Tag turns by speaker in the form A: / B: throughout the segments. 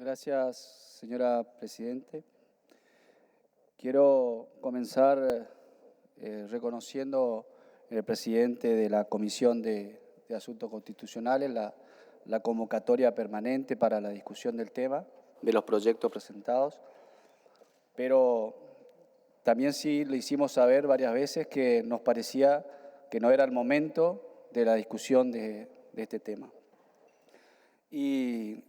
A: Gracias, señora Presidente. Quiero comenzar reconociendo el presidente de la Comisión de Asuntos Constitucionales la convocatoria permanente para la discusión del tema, de los proyectos presentados, pero también sí le hicimos saber varias veces que nos parecía que no era el momento de la discusión de este tema. Y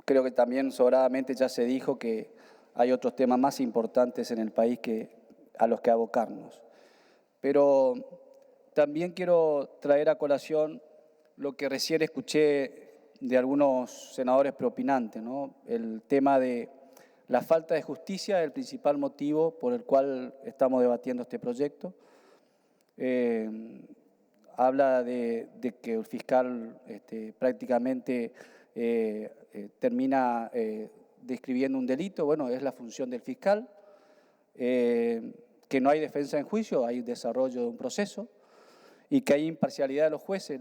A: creo que también sobradamente ya se dijo que hay otros temas más importantes en el país a los que abocarnos. Pero también quiero traer a colación lo que recién escuché de algunos senadores preopinantes, ¿no? El tema de la falta de justicia es el principal motivo por el cual estamos debatiendo este proyecto. Habla de que el fiscal prácticamente termina describiendo un delito. Bueno, es la función del fiscal, que no hay defensa en juicio, hay desarrollo de un proceso y que hay imparcialidad de los jueces.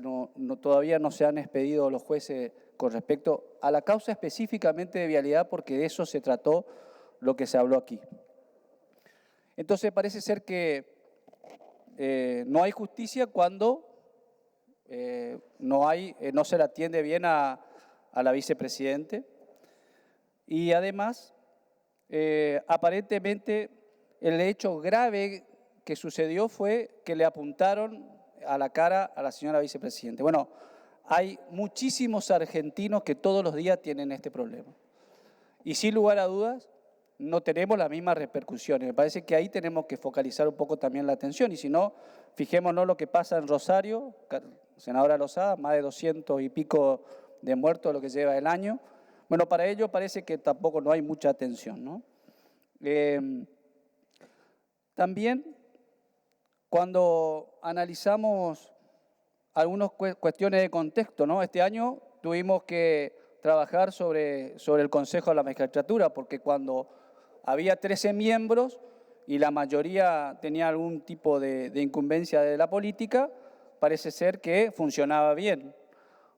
A: Todavía no se han expedido los jueces con respecto a la causa específicamente de vialidad, porque de eso se trató lo que se habló aquí. Entonces parece ser que no hay justicia cuando no se le atiende bien a la vicepresidente, y además aparentemente el hecho grave que sucedió fue que le apuntaron a la cara a la señora vicepresidente. Bueno, hay muchísimos argentinos que todos los días tienen este problema y sin lugar a dudas no tenemos las mismas repercusiones. Me parece que ahí tenemos que focalizar un poco también la atención, y si no, fijémonos lo que pasa en Rosario, senadora Lozada, más de 200 y pico de muertos lo que lleva el año. Bueno, para ello parece que tampoco no hay mucha atención, ¿no? También cuando analizamos algunas cuestiones de contexto, ¿no? Este año tuvimos que trabajar sobre el Consejo de la Magistratura, porque cuando había 13 miembros y la mayoría tenía algún tipo de incumbencia de la política, parece ser que funcionaba bien.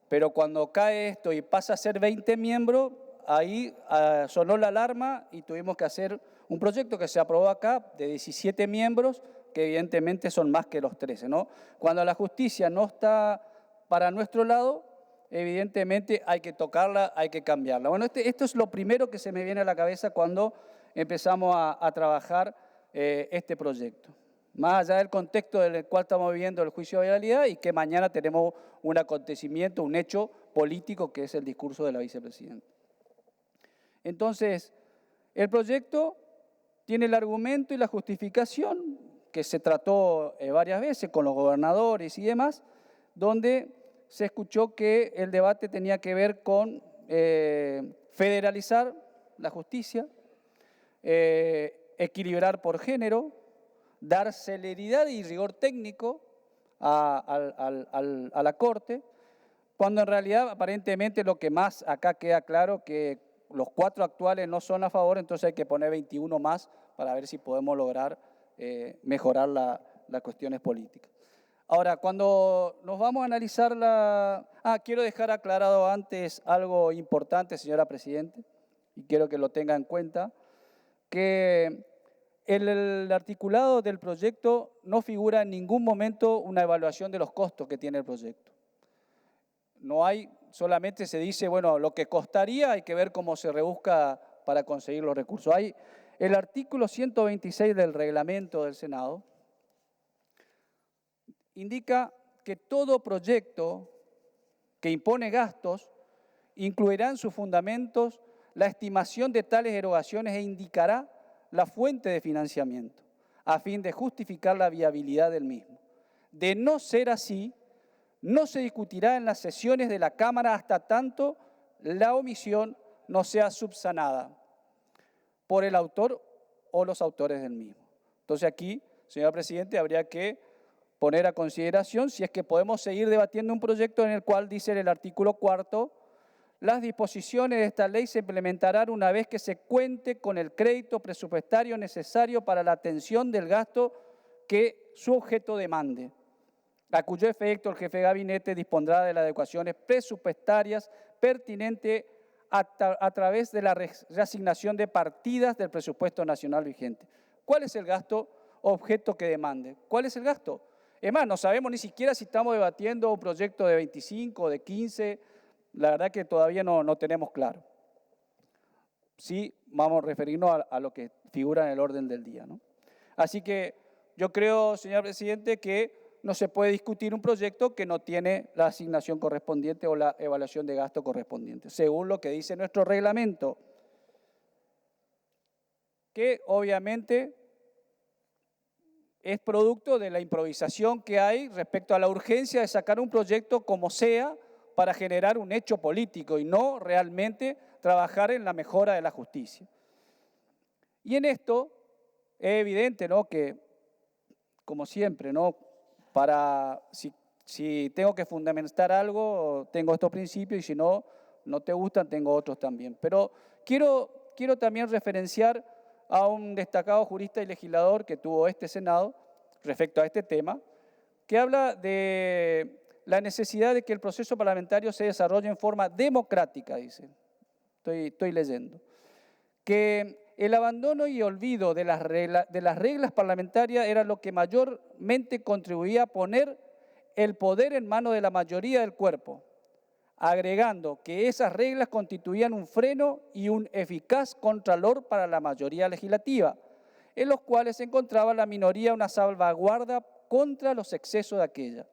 A: Pero cuando cae esto y pasa a ser 20 miembros, ahí sonó la alarma y tuvimos que hacer un proyecto que se aprobó acá de 17 miembros, que evidentemente son más que los 13, ¿no? Cuando la justicia no está para nuestro lado, evidentemente hay que tocarla, hay que cambiarla. Bueno, esto es lo primero que se me viene a la cabeza cuando empezamos a trabajar este proyecto. Más allá del contexto en el cual estamos viviendo el juicio de vialidad, y que mañana tenemos un acontecimiento, un hecho político que es el discurso de la vicepresidenta. Entonces, el proyecto tiene el argumento y la justificación que se trató varias veces con los gobernadores y demás, donde se escuchó que el debate tenía que ver con federalizar la justicia, equilibrar por género, dar celeridad y rigor técnico a la Corte, cuando en realidad aparentemente lo que más acá queda claro que los 4 actuales no son a favor, entonces hay que poner 21 más para ver si podemos lograr mejorar las cuestiones políticas. Ahora, cuando nos vamos a analizar quiero dejar aclarado antes algo importante, señora Presidente, y quiero que lo tenga en cuenta, que el articulado del proyecto no figura en ningún momento una evaluación de los costos que tiene el proyecto. No hay, solamente se dice, bueno, lo que costaría, hay que ver cómo se rebusca para conseguir los recursos. Hay el artículo 126 del reglamento del Senado, indica que todo proyecto que impone gastos incluirá en sus fundamentos la estimación de tales erogaciones e indicará la fuente de financiamiento, a fin de justificar la viabilidad del mismo. De no ser así, no se discutirá en las sesiones de la Cámara hasta tanto la omisión no sea subsanada por el autor o los autores del mismo. Entonces aquí, señor Presidente, habría que poner a consideración si es que podemos seguir debatiendo un proyecto en el cual dice en el artículo 4: las disposiciones de esta ley se implementarán una vez que se cuente con el crédito presupuestario necesario para la atención del gasto que su objeto demande, a cuyo efecto el jefe de gabinete dispondrá de las adecuaciones presupuestarias pertinentes a través de la reasignación de partidas del presupuesto nacional vigente. ¿Cuál es el gasto objeto que demande? ¿Cuál es el gasto? Es más, no sabemos ni siquiera si estamos debatiendo un proyecto de 25 o de 15, la verdad que todavía no tenemos claro. Sí, vamos a referirnos a lo que figura en el orden del día, ¿no? Así que yo creo, señor presidente, que no se puede discutir un proyecto que no tiene la asignación correspondiente o la evaluación de gasto correspondiente, según lo que dice nuestro reglamento, que obviamente es producto de la improvisación que hay respecto a la urgencia de sacar un proyecto como sea para generar un hecho político y no realmente trabajar en la mejora de la justicia. Y en esto es evidente, ¿no?, que, como siempre, ¿no?, si tengo que fundamentar algo, tengo estos principios, y si no te gustan, tengo otros también. Pero quiero también referenciar a un destacado jurista y legislador que tuvo este Senado respecto a este tema, que habla de la necesidad de que el proceso parlamentario se desarrolle en forma democrática, dice. Estoy leyendo. Que el abandono y olvido de las reglas parlamentarias era lo que mayormente contribuía a poner el poder en manos de la mayoría del cuerpo, agregando que esas reglas constituían un freno y un eficaz contralor para la mayoría legislativa, en los cuales se encontraba la minoría una salvaguarda contra los excesos de aquella.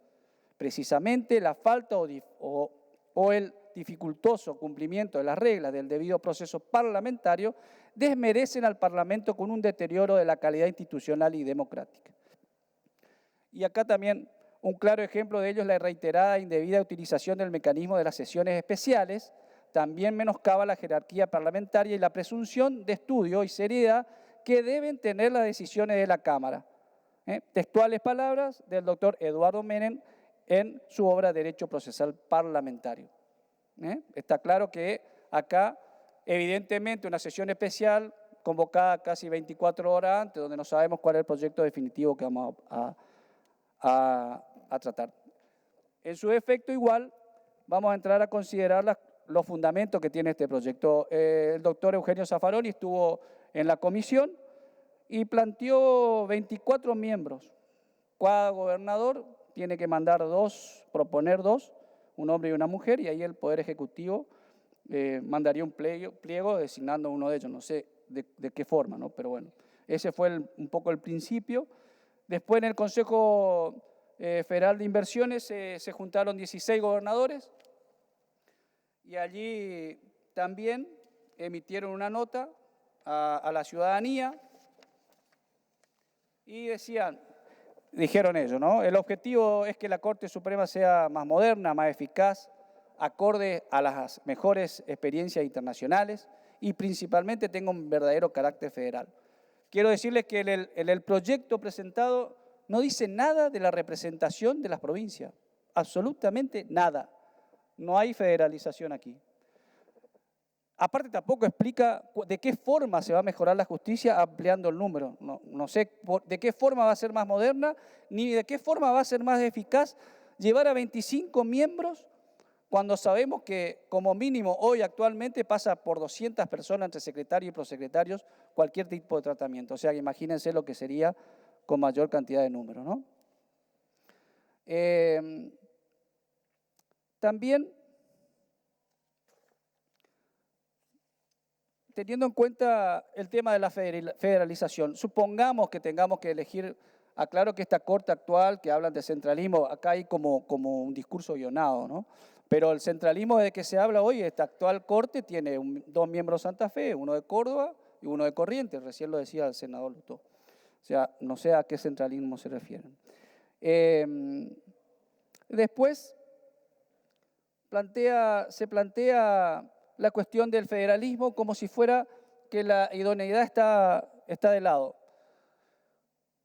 A: Precisamente la falta o el dificultoso cumplimiento de las reglas del debido proceso parlamentario desmerecen al Parlamento con un deterioro de la calidad institucional y democrática. Y acá también un claro ejemplo de ello es la reiterada e indebida utilización del mecanismo de las sesiones especiales, también menoscaba la jerarquía parlamentaria y la presunción de estudio y seriedad que deben tener las decisiones de la Cámara. Textuales palabras del doctor Eduardo Menem en su obra Derecho Procesal Parlamentario. Está claro que acá, evidentemente, una sesión especial convocada casi 24 horas antes, donde no sabemos cuál es el proyecto definitivo que vamos a tratar. En su efecto, igual, vamos a entrar a considerar los fundamentos que tiene este proyecto. El doctor Eugenio Zaffaroni estuvo en la comisión y planteó 24 miembros. Cada gobernador tiene que proponer dos, un hombre y una mujer, y ahí el Poder Ejecutivo mandaría un pliego designando uno de ellos. No sé de qué forma, ¿no? Pero bueno, ese fue un poco el principio. Después en el Consejo Federal de Inversiones se juntaron 16 gobernadores y allí también emitieron una nota a la ciudadanía y dijeron ellos, ¿no? El objetivo es que la Corte Suprema sea más moderna, más eficaz, acorde a las mejores experiencias internacionales y principalmente tenga un verdadero carácter federal. Quiero decirles que en el proyecto presentado no dice nada de la representación de las provincias, absolutamente nada. No hay federalización aquí. Aparte tampoco explica de qué forma se va a mejorar la justicia ampliando el número. No sé de qué forma va a ser más moderna, ni de qué forma va a ser más eficaz llevar a 25 miembros cuando sabemos que como mínimo hoy actualmente pasa por 200 personas entre secretarios y prosecretarios cualquier tipo de tratamiento. O sea, imagínense lo que sería con mayor cantidad de números, ¿no? También, teniendo en cuenta el tema de la federalización, supongamos que tengamos que elegir, aclaro que esta Corte actual, que hablan de centralismo, acá hay como un discurso guionado, ¿no? Pero el centralismo de que se habla hoy, esta actual Corte tiene dos miembros de Santa Fe, uno de Córdoba y uno de Corrientes, recién lo decía el senador Lutó. O sea, no sé a qué centralismo se refieren. Después se plantea la cuestión del federalismo como si fuera que la idoneidad está de lado.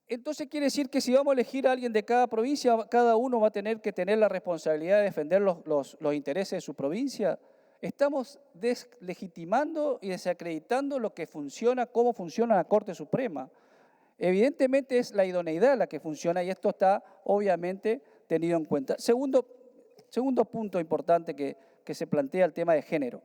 A: Entonces quiere decir que si vamos a elegir a alguien de cada provincia, cada uno va a tener que tener la responsabilidad de defender los intereses de su provincia. Estamos deslegitimando y desacreditando lo que funciona, cómo funciona la Corte Suprema. Evidentemente es la idoneidad la que funciona y esto está obviamente tenido en cuenta. Segundo punto importante que se plantea el tema de género.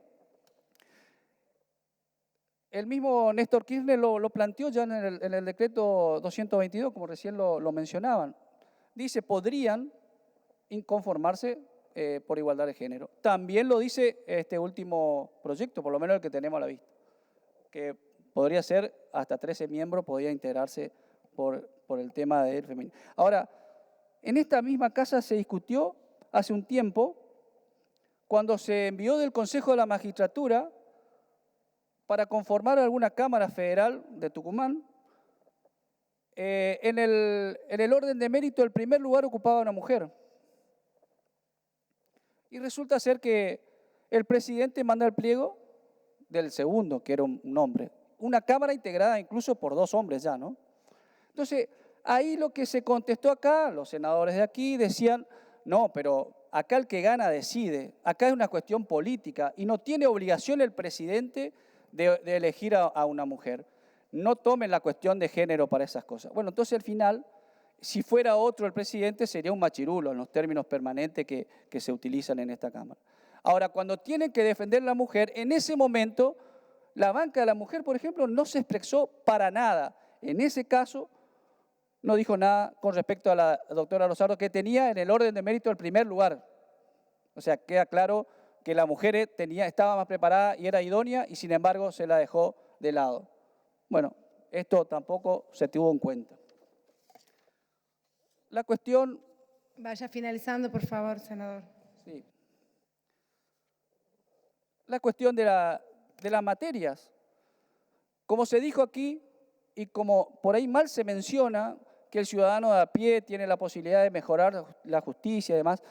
A: el mismo Néstor Kirchner lo planteó ya en el decreto 222, como recién lo mencionaban. Dice, podrían inconformarse por igualdad de género. También lo dice este último proyecto, por lo menos el que tenemos a la vista, que podría ser hasta 13 miembros, podría integrarse por el tema del femenino. Ahora, en esta misma casa se discutió hace un tiempo, cuando se envió del Consejo de la Magistratura para conformar alguna Cámara Federal de Tucumán, en el orden de mérito el primer lugar ocupaba una mujer. Y resulta ser que el presidente manda el pliego del segundo, que era un hombre. Una Cámara integrada incluso por 2 hombres ya, ¿no? Entonces, ahí lo que se contestó acá, los senadores de aquí decían, no, pero acá el que gana decide, acá es una cuestión política y no tiene obligación el presidente de elegir a una mujer. No tomen la cuestión de género para esas cosas. Bueno, entonces al final, si fuera otro el presidente, sería un machirulo en los términos permanentes que se utilizan en esta Cámara. Ahora, cuando tienen que defender a la mujer, en ese momento, la banca de la mujer, por ejemplo, no se expresó para nada. En ese caso, no dijo nada con respecto a la doctora Rosado, que tenía en el orden de mérito el primer lugar. O sea, queda claro que la mujer estaba más preparada y era idónea y sin embargo se la dejó de lado. Bueno, esto tampoco se tuvo en cuenta. La cuestión...
B: Vaya finalizando, por favor, senador.
A: Sí. La cuestión de las materias. Como se dijo aquí, y como por ahí mal se menciona, que el ciudadano de a pie tiene la posibilidad de mejorar la justicia y demás,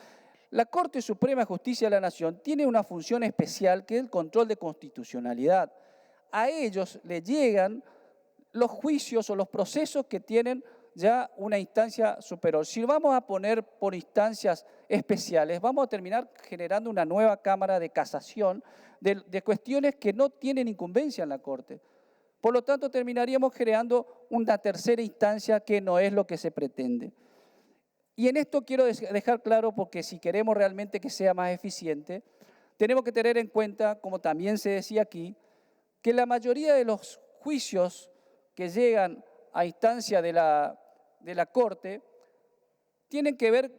A: la Corte Suprema de Justicia de la Nación tiene una función especial que es el control de constitucionalidad. A ellos les llegan los juicios o los procesos que tienen ya una instancia superior. Si vamos a poner por instancias especiales, vamos a terminar generando una nueva Cámara de Casación de cuestiones que no tienen incumbencia en la Corte. Por lo tanto, terminaríamos creando una tercera instancia que no es lo que se pretende. Y en esto quiero dejar claro, porque si queremos realmente que sea más eficiente, tenemos que tener en cuenta, como también se decía aquí, que la mayoría de los juicios que llegan a instancia de la Corte tienen que ver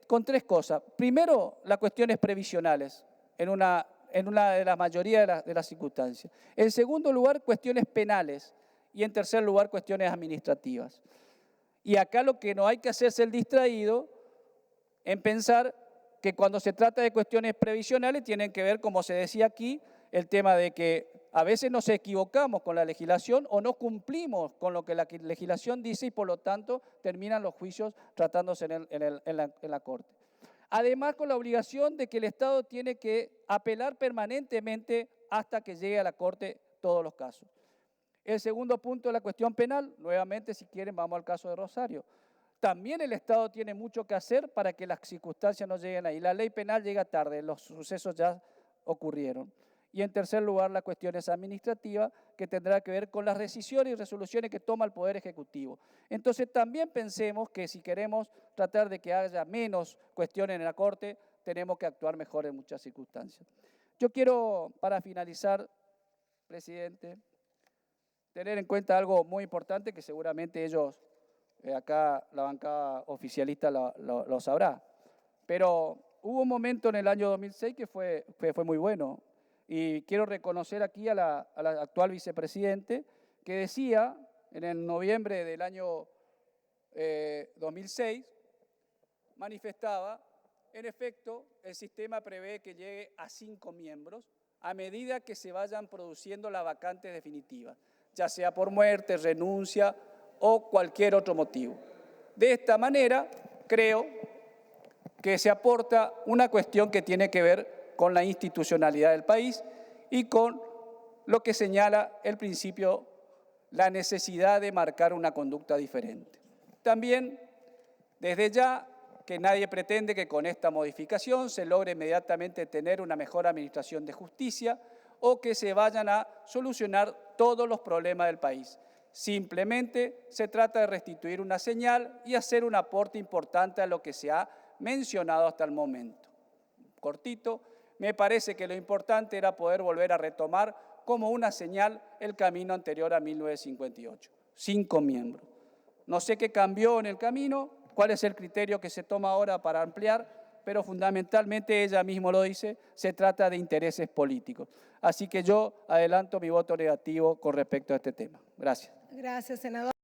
A: con 3 cosas. Primero, las cuestiones previsionales, en una de la mayoría de las circunstancias. En segundo lugar, cuestiones penales. Y en tercer lugar, cuestiones administrativas. Y acá lo que no hay que hacer es el distraído en pensar que cuando se trata de cuestiones previsionales tienen que ver, como se decía aquí, el tema de que a veces nos equivocamos con la legislación o no cumplimos con lo que la legislación dice y por lo tanto terminan los juicios tratándose en la Corte. Además, con la obligación de que el Estado tiene que apelar permanentemente hasta que llegue a la Corte todos los casos. El segundo punto es la cuestión penal. Nuevamente, si quieren, vamos al caso de Rosario. También el Estado tiene mucho que hacer para que las circunstancias no lleguen ahí. La ley penal llega tarde, los sucesos ya ocurrieron. Y en tercer lugar, la cuestión es administrativa, que tendrá que ver con las decisiones y resoluciones que toma el Poder Ejecutivo. Entonces, también pensemos que si queremos tratar de que haya menos cuestiones en la Corte, tenemos que actuar mejor en muchas circunstancias. Yo quiero, para finalizar, presidente, tener en cuenta algo muy importante que seguramente ellos, acá la bancada oficialista lo sabrá. Pero hubo un momento en el año 2006 que fue muy bueno. Y quiero reconocer aquí a la actual vicepresidente que decía en el noviembre del año 2006, manifestaba, en efecto, el sistema prevé que llegue a 5 miembros a medida que se vayan produciendo las vacantes definitivas, ya sea por muerte, renuncia o cualquier otro motivo. De esta manera, creo que se aporta una cuestión que tiene que ver con la institucionalidad del país y con lo que señala el principio, la necesidad de marcar una conducta diferente. También, desde ya, que nadie pretende que con esta modificación se logre inmediatamente tener una mejor administración de justicia o que se vayan a solucionar todos los problemas del país. Simplemente se trata de restituir una señal y hacer un aporte importante a lo que se ha mencionado hasta el momento. Cortito, me parece que lo importante era poder volver a retomar como una señal el camino anterior a 1958. 5 miembros. No sé qué cambió en el camino, cuál es el criterio que se toma ahora para ampliar, pero fundamentalmente, ella misma lo dice, se trata de intereses políticos. Así que yo adelanto mi voto negativo con respecto a este tema. Gracias.
B: Gracias, senador.